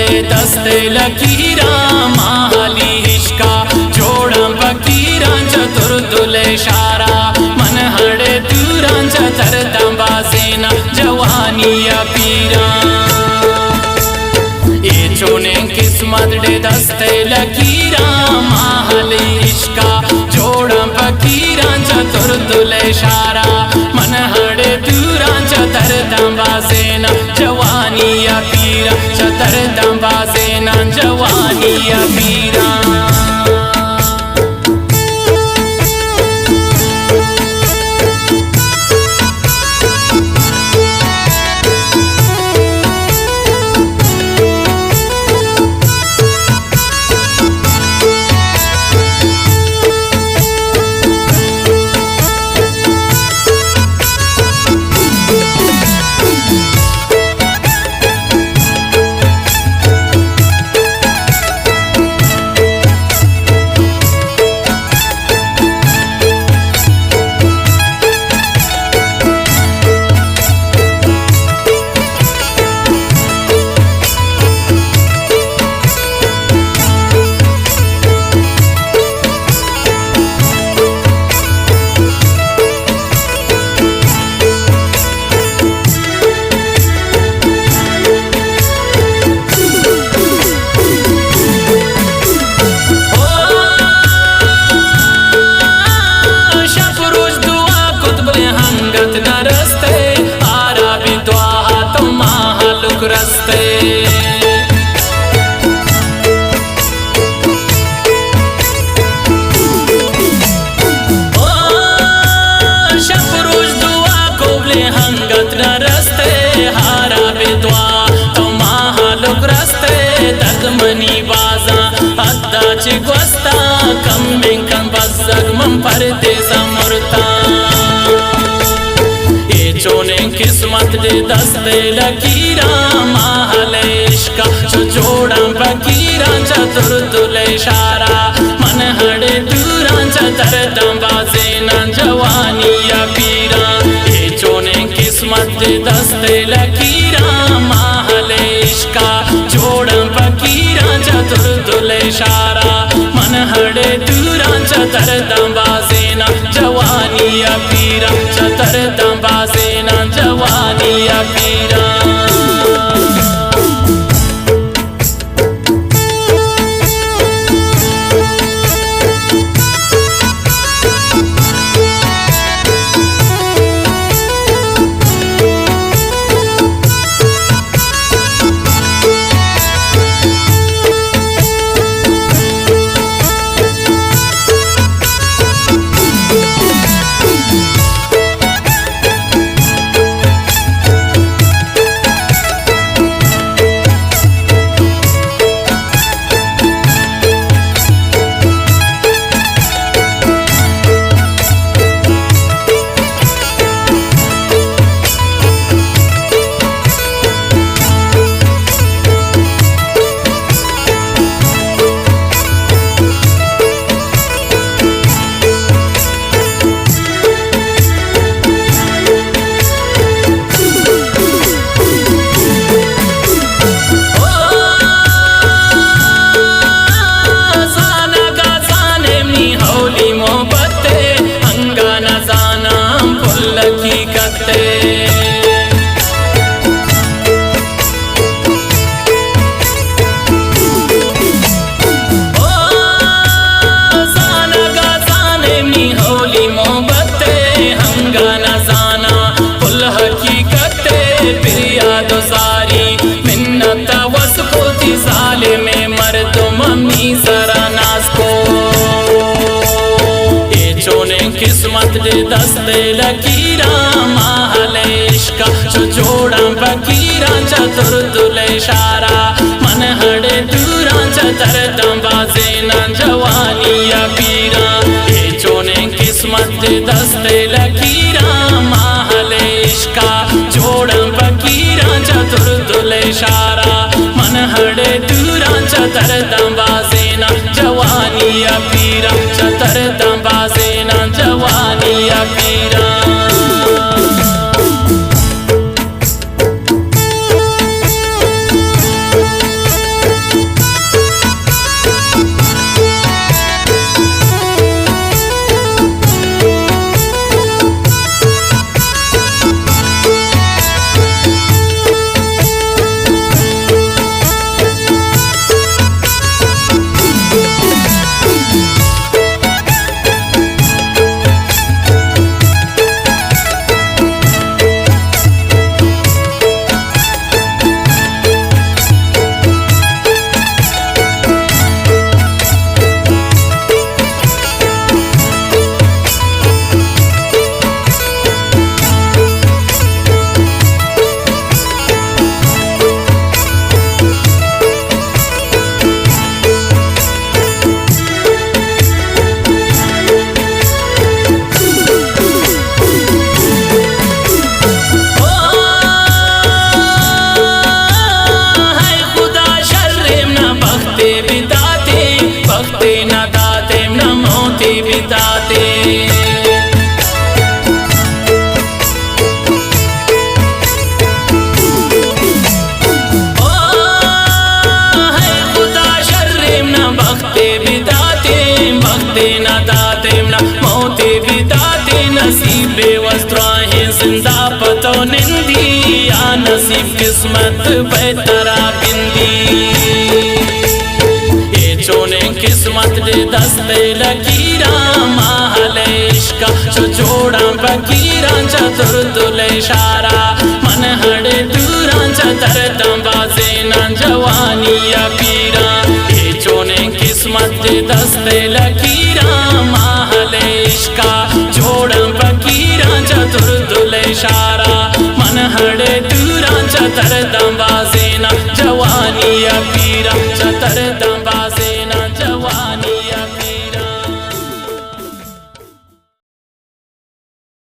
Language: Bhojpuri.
दे दस्ते लकीरा माहली हिश्का जोड़म फकीरां चतुर्दुले शारा मन हड़े दूरां चतरदम बासेना जवानिया पीरा ये चोने किस्मत दे दस्ते लकीरा माहली हिश्का जोड़म फकीरां चतुर्दुले शारा मन हड़े दूरां चतरदम बासेना जवानिया पीरा चतरदम बासेना जवानिया पीरा रस्ते ओ शफरोज दुआ कोबले हंगत न रस्ते हारा बेदुआ तो महालुक रस्ते ददमनी बाजा अद्दा चिगवस्ता कम बिंकन बज़ग मम परदे समरता चोने किस्मत दे दस्ते लकीरा माहले इश्का जोड़म फकीरा चतुर्दुले शारा मन हड़े दूरां चतरदम बासेना जवानिया पीरा ये चोने किस्मत दे दस्ते लकीरा माहले इश्का जोड़म फकीरा चतुर्दुले शारा मन हड़े दूरां चतरदम बासेना जवानिया पीरा चतरदम बासेना जवानिया पीरा किस्मत दे दस्ते लकीरा माहले इश्का जोड़म फकीरा चतुर्दुले शारा मन हड़े दूरां चतरदम बासेना जवानिया पीरा ये चोने किस्मत दे दस्ते लकीरा माहले इश्का जोड़म फकीरा चतुर्दुले शारा मन हड़े दूरां चतरदम बासेना जवानिया पीरा चतरदम बासेना जवानिया पीरा किस्मत बेतरा बिंदी ये चोने किस्मत दे दस्ते लकीरा महले इश्का जो जोड़ा बकीरा चतुर दुले इशारा मन हड़े दूरा चतर दंबाजे न जवानी या पीरा ये चोने किस्मत दे दस्ते लकीरा महले इश्का जोड़ा बकीरा चतुर दुले इशारा मन हड़े दूरा चतर दंबाजे न